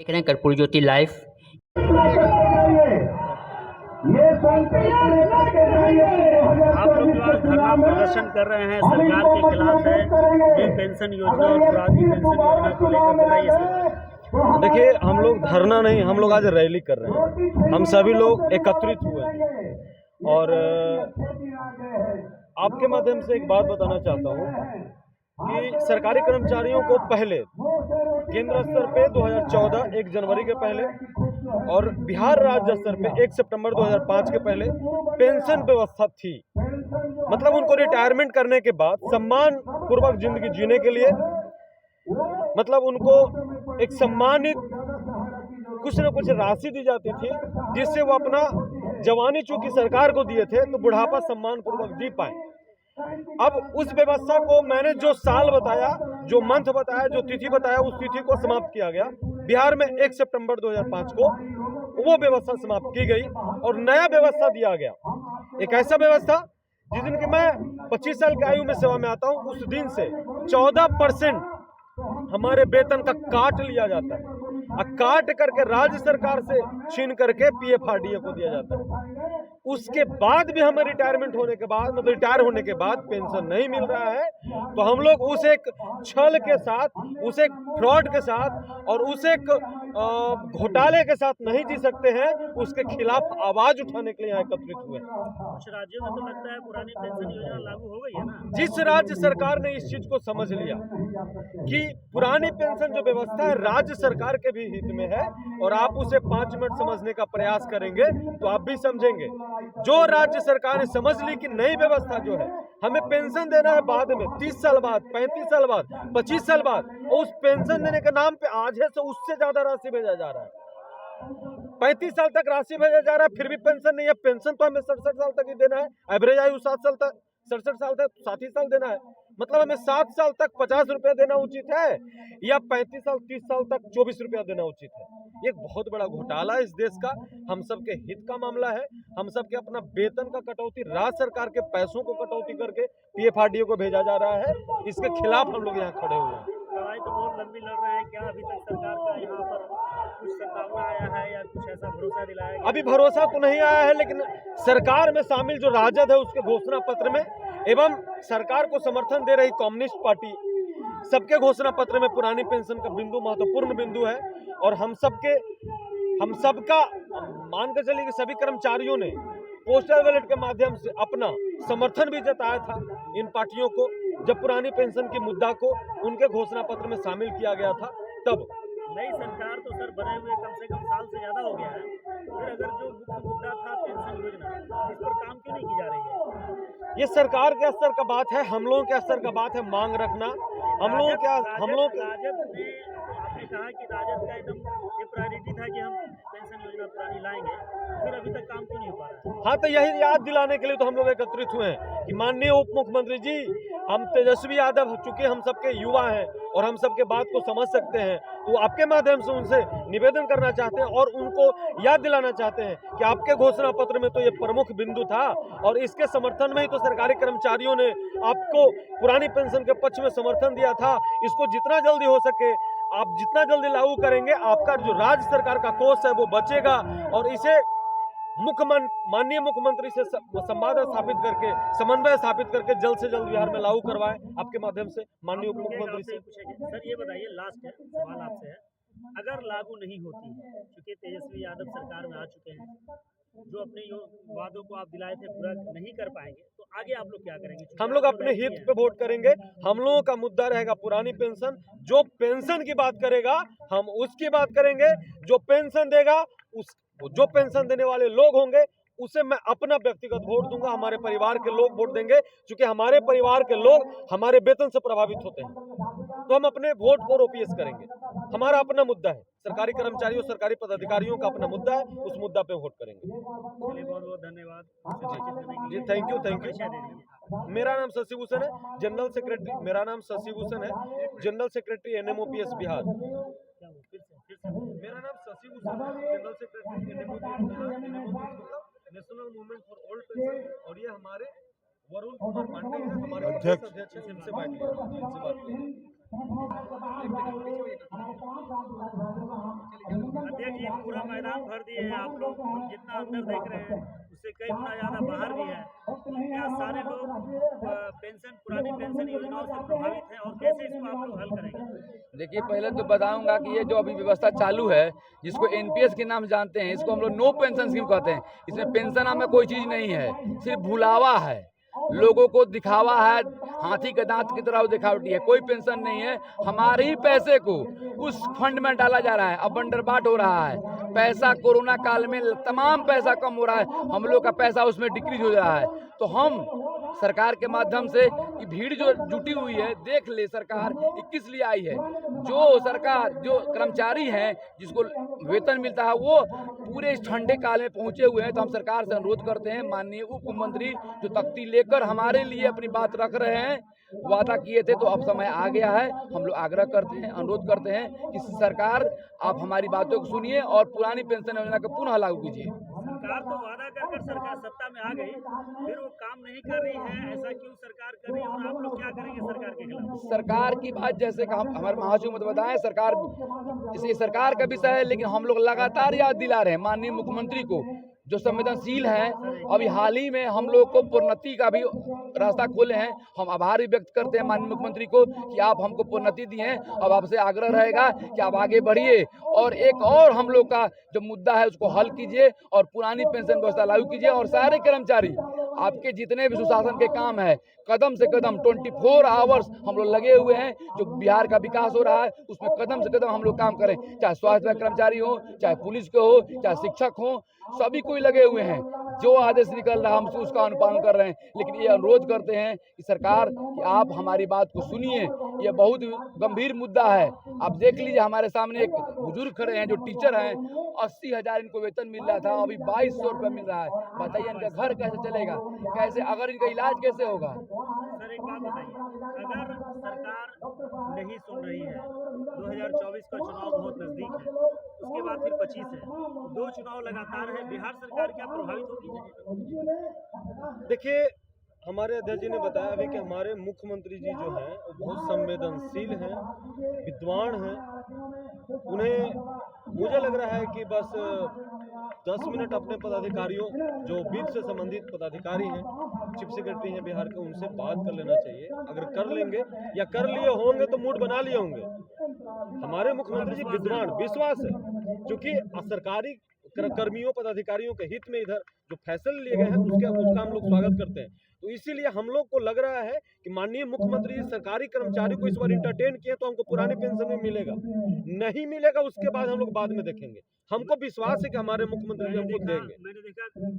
देख रहे हैं कर्पूरी ज्योति लाइव। आप लोग जो आज धरना प्रदर्शन कर रहे हैं सरकार के खिलाफ है, ये पेंशन योजना और पुरानी पेंशन योजना को लेकर बताइए। देखिए, हम लोग धरना नहीं, हम लोग आज रैली कर रहे हैं। हम सभी लोग एकत्रित हुए हैं और आपके माध्यम से एक बात बताना चाहता हूँ कि सरकारी कर्मचारियों को पहले केंद्र स्तर पे 2014 1 जनवरी के पहले और बिहार राज्य स्तर पे 1 सितंबर 2005 के पहले पेंशन व्यवस्था थी। मतलब उनको रिटायरमेंट करने के बाद सम्मान पूर्वक जिंदगी जीने के लिए मतलब उनको एक सम्मानित कुछ न कुछ राशि दी जाती थी, जिससे वो अपना जवानी चूंकि सरकार को दिए थे तो बुढ़ापा सम्मान पूर्वक जी पाए। अब उस व्यवस्था को मैंने जो साल बताया, जो मंथ बताया, जो तिथि बताया, उस तिथि को समाप्त किया गया। बिहार में 1 सितंबर 2005 को वो व्यवस्था समाप्त की गई और नया व्यवस्था दिया गया। एक ऐसा व्यवस्था जिस दिन की मैं 25 साल की आयु में सेवा में आता हूं, उस दिन से 14% हमारे वेतन का काट लिया जाता है और काट करके राज्य सरकार से छीन करके पीएफआरडीए को दिया जाता है। उसके बाद भी हमें रिटायरमेंट होने के बाद मतलब रिटायर होने के बाद पेंशन नहीं मिल रहा है, तो हम लोग उस एक छल के साथ, उस एक फ्रॉड के साथ और उस एक घोटाले के साथ नहीं जी सकते हैं। उसके खिलाफ आवाज उठाने के लिए यहाँ एकत्रित हुए। कुछ राज्यों में तो लगता है पुरानी पेंशन योजना लागू हो गई है ना। जिस राज्य सरकार ने इस चीज को समझ लिया कि पुरानी पेंशन जो व्यवस्था है राज्य सरकार के भी हित में है और आप उसे 5 मिनट समझने का प्रयास करेंगे तो आप भी समझेंगे। जो राज्य सरकार ने समझ ली कि नई व्यवस्था जो है हमें पेंशन देना है बाद में 30 साल बाद, 35 साल बाद, 25 साल बाद, और उस पेंशन देने के नाम पे आज है तो उससे ज्यादा राशि भेजा जा रहा है। 35 साल तक राशि भेजा जा रहा है, फिर भी पेंशन नहीं है। पेंशन तो हमें 67 साल तक ही देना है। एवरेज आयु 7 साल तक, 67 साल तक 37 साल देना है। मतलब हमें 7 साल तक 50 रुपया देना उचित है या 35 साल 30 साल तक 24 रुपया देना उचित है। ये एक बहुत बड़ा घोटाला है इस देश का। हम सबके हित का मामला है। हम सबके अपना वेतन का कटौती, राज्य सरकार के पैसों को कटौती करके पीएफआरडीए को भेजा जा रहा है। इसके खिलाफ हम लोग यहाँ खड़े हुए हैं। लड़ाई तो बहुत लंबी लड़ रहे हैं। क्या अभी तक सरकार का यहाँ पर कुछ सत्तावना आया है या कुछ ऐसा भरोसा दिलाया गया? अभी भरोसा तो नहीं आया है, लेकिन सरकार में शामिल जो राजद है उसके घोषणा पत्र में एवं सरकार को समर्थन दे रही कम्युनिस्ट पार्टी, सबके घोषणा पत्र में पुरानी पेंशन का बिंदु महत्वपूर्ण बिंदु है। और हम सबका मान कर चलिए कि सभी कर्मचारियों ने पोस्टल बैलेट के माध्यम से अपना समर्थन भी जताया था इन पार्टियों को, जब पुरानी पेंशन के मुद्दा को उनके घोषणा पत्र में शामिल किया गया था। तब नई सरकार तो सर बने हुए कम से कम साल से ज्यादा हो गया है, फिर अगर जो मुख्य मुद्दा था पेंशन योजना, इस पर काम क्यों नहीं की जा रही है? ये सरकार के स्तर का बात है, हम लोगों के स्तर का बात है मांग रखना। राजद ने आपने कहा कि राजद का एकदम ये प्रायोरिटी था कि हम पेंशन योजना पुरानी लाएंगे, फिर अभी तक काम क्यों नहीं हो पा रहा है? हाँ, तो यही याद दिलाने के लिए तो हम लोग एकत्रित हुए हैं कि माननीय उप मुख्यमंत्री जी, हम तेजस्वी यादव चूंकि हम सबके युवा हैं और हम सबके बात को समझ सकते हैं, तो आपके माध्यम से उनसे निवेदन करना चाहते हैं और उनको याद दिलाना चाहते हैं कि आपके घोषणा पत्र में तो ये प्रमुख बिंदु था और इसके समर्थन में ही तो सरकारी कर्मचारियों ने आपको पुरानी पेंशन के पक्ष में समर्थन दिया था। इसको जितना जल्दी हो सके आप जितना जल्दी लागू करेंगे, आपका जो राज्य सरकार का कोष है वो बचेगा और इसे माननीय मुख्यमंत्री से संवाद स्थापित करके, समन्वय स्थापित करके जल्द से जल्द बिहार में लागू करवाएं आपके माध्यम से माननीय उप मुख्यमंत्री से। सर ये बताइए, लास्ट है सवाल आपसे है, अगर लागू नहीं होती है, क्योंकि तेजस्वी यादव सरकार में आ चुके हैं, जो अपने वादों को आप दिलाए थे पूरा नहीं कर पाएंगे, तो आगे आप लोग क्या करेंगे? हम लोग अपने हित पे वोट करेंगे। हम लोगों का मुद्दा रहेगा पुरानी पेंशन। जो पेंशन की बात करेगा हम उसकी बात करेंगे, जो पेंशन देगा जो पेंशन देने वाले लोग होंगे उसे मैं अपना व्यक्तिगत वोट दूंगा। हमारे परिवार के लोग वोट देंगे, क्योंकि हमारे परिवार के लोग हमारे वेतन से प्रभावित होते हैं, तो हम अपने वोट को ओपीएस करेंगे। हमारा अपना मुद्दा है, सरकारी कर्मचारियों, सरकारी पदाधिकारियों का अपना मुद्दा है, उस मुद्दा पे वोट करेंगे। बहुत बहुत धन्यवाद जी, थैंक यू। मेरा नाम शशि भूषण है, जनरल सेक्रेटरी। मेरा नाम शशि भूषण है, जनरल सेक्रेटरी एनएमओपीएस बिहार। मेरा नाम शशि भूषण है, general secretary NMOPS Bihar. National movement for old pension. और ये हमारे वरुण कुमार पांडे हैं, हमारे अध्यक्ष हैं। इनसे बात करें। पूरा मैदान भर दिए हैं आप लोग, हम जितना अंदर देख रहे हैं उससे कई गुना ज़्यादा बाहर भी है। क्या सारे लोग पेंशन, पुरानी पेंशन योजनाओं से प्रभावित हैं और कैसे इसको आप लोग हल करेंगे? देखिए, पहले तो बताऊंगा कि ये जो अभी व्यवस्था चालू है, जिसको एनपीएस के नाम जानते हैं, इसको हम लोग नो पेंशन स्कीम कहते हैं। इसमें पेंशन नाम में कोई चीज़ नहीं है, सिर्फ भुलावा है, लोगों को दिखावा है, हाथी के दांत की तरह दिखावटी है। कोई पेंशन नहीं है। हमारे ही पैसे को उस फंड में डाला जा रहा है, अब बंडरबाट हो रहा है। पैसा कोरोना काल में तमाम पैसा कम हो रहा है, हम लोग का पैसा उसमें डिक्रीज हो रहा है। तो हम सरकार के माध्यम से ये भीड़ जो जुटी हुई है, देख ले सरकार ये किस लिए आई है। जो सरकार, जो कर्मचारी हैं जिसको वेतन मिलता है, वो पूरे इस ठंडे काल में पहुंचे हुए हैं। तो हम सरकार से अनुरोध करते हैं, माननीय उप मुख्यमंत्री जो तख्ती लेकर हमारे लिए अपनी बात रख रहे हैं, वादा किए थे, तो अब समय आ गया है। हम लोग आग्रह करते हैं, अनुरोध करते हैं कि सरकार आप हमारी बातों को सुनिए और पुरानी पेंशन योजना को पुनः लागू कीजिए। सरकार तो वादा कर सरकार सत्ता में आ गई, फिर वो काम नहीं कर रही है, ऐसा क्यों सरकार कर रही है और आप लोग क्या करेंगे सरकार के खिलाफ? सरकार की बात जैसे कि हम हमारे महासचिव मत बताएं, सरकार इसे सरकार का विषय है, लेकिन हम लोग लगातार याद दिला रहे हैं माननीय मुख्यमंत्री को जो संवेदनशील हैं। अभी हाल ही में हम लोग को प्रोन्नति का भी रास्ता खोले हैं। हम आभार व्यक्त करते हैं माननीय मुख्यमंत्री को कि आप हमको प्रोन्नति दिए हैं। अब आपसे आग्रह रहेगा कि आप आगे बढ़िए और एक और हम लोग का जो मुद्दा है उसको हल कीजिए और पुरानी पेंशन व्यवस्था लागू कीजिए। और सारे कर्मचारी आपके जितने भी सुशासन के काम है, कदम से कदम 24 आवर्स हम लोग लगे हुए हैं। जो बिहार का विकास हो रहा है उसमें कदम से कदम हम लोग काम करें, चाहे स्वास्थ्य कर्मचारी हो, चाहे पुलिस के हो, चाहे शिक्षक हो, सभी कोई लगे हुए हैं। जो आदेश निकल रहा है हम उसका अनुपालन कर रहे हैं। लेकिन ये अनुरोध करते हैं कि सरकार कि आप हमारी बात को सुनिए, ये बहुत गंभीर मुद्दा है। आप देख लीजिए, हमारे सामने एक बुजुर्ग खड़े हैं जो टीचर हैं, 80,000 इनको वेतन मिल रहा था, अभी 2200 रुपये मिल रहा है। बताइए इनका घर कैसे चलेगा, कैसे, अगर इनका इलाज कैसे होगा? सर एक बात बताइए, अगर सरकार नहीं सुन रही है, 2024 का चुनाव बहुत नजदीक है, उसके बाद फिर 25 है, 2 चुनाव लगातार है, बिहार सरकार क्या प्रभावित होगी? देखिए, हमारे अध्यक्ष जी ने बताया अभी कि हमारे मुख्यमंत्री जी जो हैं वो बहुत संवेदनशील हैं, विद्वान हैं। उन्हें मुझे लग रहा है कि बस 10 मिनट अपने पदाधिकारियों, जो वित्त से संबंधित पदाधिकारी हैं, चीफ सेक्रेटरी हैं बिहार के, उनसे बात कर लेना चाहिए। अगर कर लेंगे या कर लिए होंगे तो मूड बना लिए होंगे। हमारे मुख्यमंत्री जी विद्वान, विश्वास है, क्योंकि सरकारी कर्मियों, पदाधिकारियों के हित में इधर जो फैसले लिए गए हैं उसका हम लोग स्वागत करते हैं। तो इसीलिए हम लोग को लग रहा है कि माननीय मुख्यमंत्री जी सरकारी कर्मचारी को इस बार इंटरटेन किए तो हमको पुरानी पेंशन में मिलेगा, नहीं मिलेगा उसके बाद हम लोग बाद में देखेंगे। हमको विश्वास है कि हमारे मुख्यमंत्री जी हमको देंगे।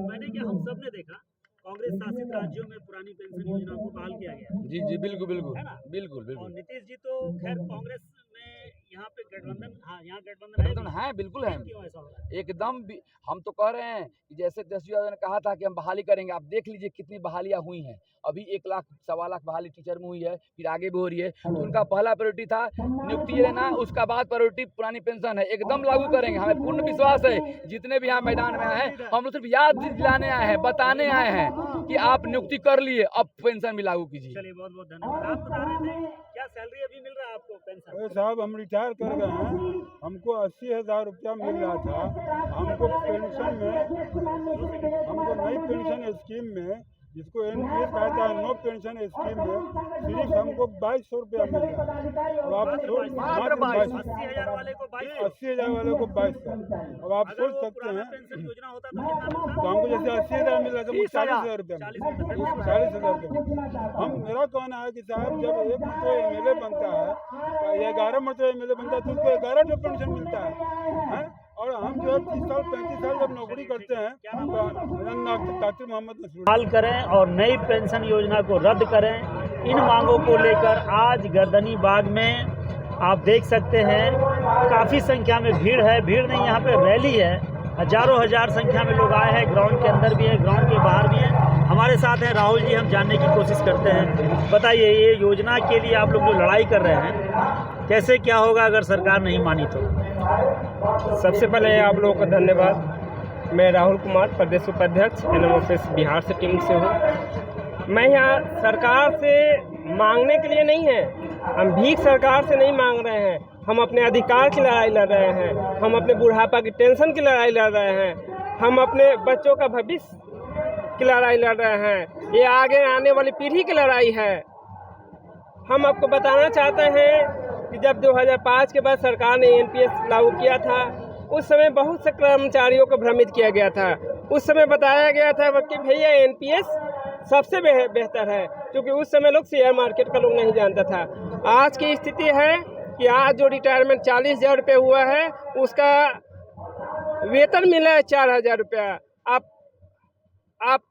मैंने क्या, हम सब ने देखा कांग्रेस शासित राज्यों में पुरानी पेंशन योजना को बहाल किया गया। जी जी, बिल्कुल बिल्कुल, है ना? बिल्कुल। और नीतीश जी तो खैर कांग्रेस में यहाँ पे गठबंधन, हाँ यहाँ गठबंधन है, बिल्कुल है। क्यों ऐसा हो रहा है? एकदम हम तो कह रहे हैं कि जैसे तेजस्वी यादव ने कहा था कि हम बहाली करेंगे, आप देख लीजिए कितनी बहालियां हुई हैं। अभी 1 लाख 1.25 लाख बहाली टीचर में हुई है, फिर आगे भी हो रही है। तो उनका पहला प्रायोरिटी था नियुक्ति लेना, उसका बाद प्रायोरिटी पुरानी पेंशन है। एकदम लागू करेंगे, हमें पूर्ण विश्वास है। जितने भी यहाँ मैदान में आए हैं, हम लोग सिर्फ याद दिलाने आए हैं, बताने आए हैं कि आप नियुक्ति कर लिए, अब पेंशन भी लागू कीजिए। चलिए, बहुत बहुत धन्यवाद। आप बता रहे थे क्या सैलरी अभी मिल रहा है आपको पेंशन? साहब हम रिटायर कर गए हैं, हमको 80,000 रुपया मिल रहा था। हमको पेंशन में, हमको नई पेंशन स्कीम में, जिसको एनपीएस कहता है, नो पेंशन स्कीम में सिर्फ हमको 2200 रुपया मिल रहा है। अब आप सोच, 80,000 वाले को 2200, 80,000 वाले को 2200। अब आप सोच सकते हैं, पेंशन योजना होता तो कितना मिलता? तो हमको जैसे 80,000 मिल रहा था, 40,000 रुपया, 40,000 रुपया। मेरा कहना है कि साहब जब एक मतलब एमएलए बनता है, 11 मतलब एमएलए बनता है, तो उसको 11 पेंशन मिलता है। और हम जो 30 साल 35 साल जब नौकरी करते हैं, डॉक्टर मोहम्मद नसीरुद्दीन बहाल करें और नई पेंशन योजना को रद्द करें। इन मांगों को लेकर आज गर्दनी बाग में आप देख सकते हैं काफ़ी संख्या में भीड़ है। भीड़ नहीं, यहाँ पे रैली है, हजारों हजार संख्या में लोग आए हैं। ग्राउंड के अंदर भी है, ग्राउंड के बाहर भी है। हमारे साथ हैं राहुल जी, हम जानने की कोशिश करते हैं। बताइए, ये योजना के लिए आप लोग जो लड़ाई कर रहे हैं, कैसे क्या होगा अगर सरकार नहीं मानी तो? सबसे पहले आप लोगों का धन्यवाद। मैं राहुल कुमार, प्रदेश उपाध्यक्ष एनएमएफएस बिहार से टीम से हूँ। मैं यहाँ सरकार से मांगने के लिए नहीं है, हम भीख सरकार से नहीं मांग रहे हैं, हम अपने अधिकार की लड़ाई लड़ रहे हैं, हम अपने बुढ़ापा की टेंशन की लड़ाई लड़ रहे हैं, हम अपने बच्चों का भविष्य की लड़ाई लड़ रहे हैं, ये आगे आने वाली पीढ़ी की लड़ाई है। हम आपको बताना चाहते हैं कि जब 2005 के बाद सरकार ने एनपीएस लागू किया था, उस समय बहुत से कर्मचारियों को भ्रमित किया गया था। उस समय बताया गया था कि भैया एनपीएस सबसे बेहतर है, क्योंकि उस समय लोग शेयर मार्केट का लोग नहीं जानता था। आज की स्थिति है कि आज जो रिटायरमेंट 40,000 रुपये हुआ है, उसका वेतन मिला है 4,000 रुपया। आप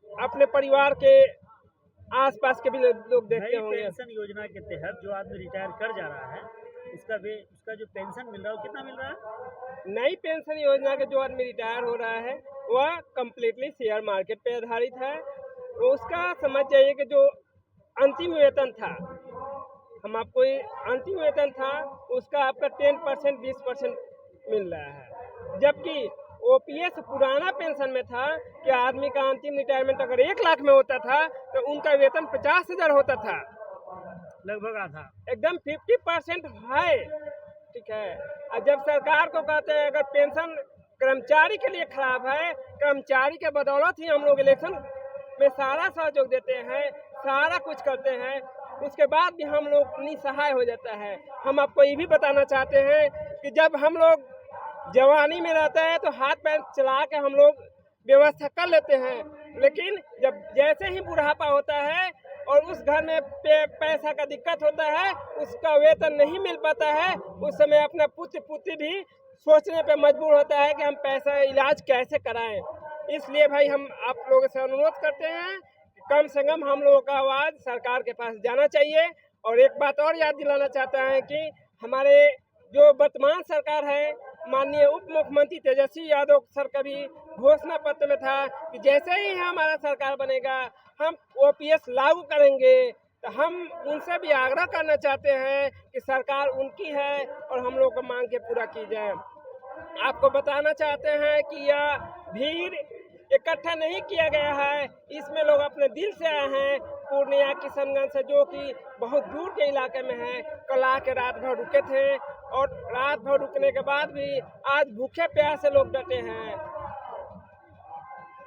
अपने परिवार के आसपास के भी लोग देखते होंगे। पेंशन योजना के तहत जो आदमी रिटायर कर जा रहा है, उसका जो पेंशन मिल रहा है वो कितना मिल रहा है? नई पेंशन योजना के जो आदमी रिटायर हो रहा है वह कम्प्लीटली शेयर मार्केट पे आधारित है। तो उसका समझ जाइए कि जो अंतिम वेतन था, हम आपको अंतिम वेतन था उसका आपका 10% 20% मिल रहा है, जबकि ओपीएस पुराना पेंशन में था कि आदमी का अंतिम रिटायरमेंट अगर 1 लाख में होता था तो उनका वेतन 50,000 होता था, लगभग आधा, एकदम 50% है। ठीक है, और जब सरकार को कहते हैं अगर पेंशन कर्मचारी के लिए खराब है, कर्मचारी के बदौलत ही हम लोग इलेक्शन में सारा सहयोग देते हैं, सारा कुछ करते हैं, उसके बाद भी हम लोग निसहाय हो जाता है। हम आपको ये भी बताना चाहते हैं कि जब हम लोग जवानी में रहता है तो हाथ पैर चला के हम लोग व्यवस्था कर लेते हैं, लेकिन जब जैसे ही बुढ़ापा होता है और उस घर में पैसा का दिक्कत होता है, उसका वेतन नहीं मिल पाता है, उस समय अपना पुत्र पुत्री भी सोचने पे मजबूर होता है कि हम पैसा इलाज कैसे कराएं। इसलिए भाई हम आप लोगों से अनुरोध करते हैं कि कम से कम हम लोगों का आवाज़ सरकार के पास जाना चाहिए। और एक बात और याद दिलाना चाहता है कि हमारे जो वर्तमान सरकार है, माननीय उप मुख्यमंत्री तेजस्वी यादव सर का भी घोषणा पत्र में था कि जैसे ही हमारा सरकार बनेगा हम ओपीएस लागू करेंगे। तो हम उनसे भी आग्रह करना चाहते हैं कि सरकार उनकी है और हम लोग को मांग के पूरा की जाए। आपको बताना चाहते हैं कि यह भीड़ इकट्ठा नहीं किया गया है, इसमें लोग अपने दिल से आए हैं। पूर्णिया किशनगंज से, जो कि बहुत दूर के इलाके में है, कल आके रात भर रुके थे और रात भर रुकने के बाद भी आज भूखे प्यासे लोग डटे हैं,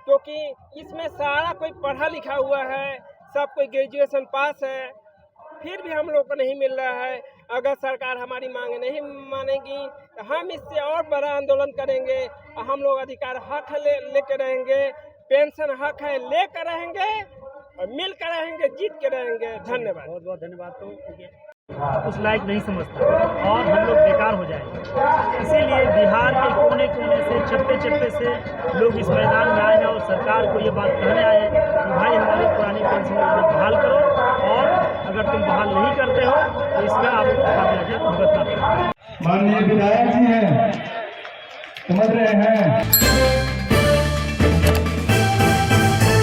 क्योंकि इसमें सारा कोई पढ़ा लिखा हुआ है, सब कोई ग्रेजुएशन पास है, फिर भी हम लोग को नहीं मिल रहा है। अगर सरकार हमारी मांग नहीं मानेगी तो हम इससे और बड़ा आंदोलन करेंगे और हम लोग अधिकार हक लेके रहेंगे, पेंशन हक है लेकर रहेंगे और मिलकर रहेंगे, जीत के रहेंगे। धन्यवाद, बहुत बहुत धन्यवाद। तो उस लायक नहीं समझता और हम लोग बेकार हो जाएंगे, इसीलिए बिहार के कोने कोने से, चप्पे चप्पे से लोग इस मैदान में आए हैं और सरकार को ये बात कहने आए हैं कि भाई हमारी पुरानी पेंशन योजना बहाल करो, और अगर तुम बहाल नहीं करते हो तो इसका आपको खामियाजा भुगतना पड़ेगा। माननीय विधायक जी हैं, समझ रहे हैं।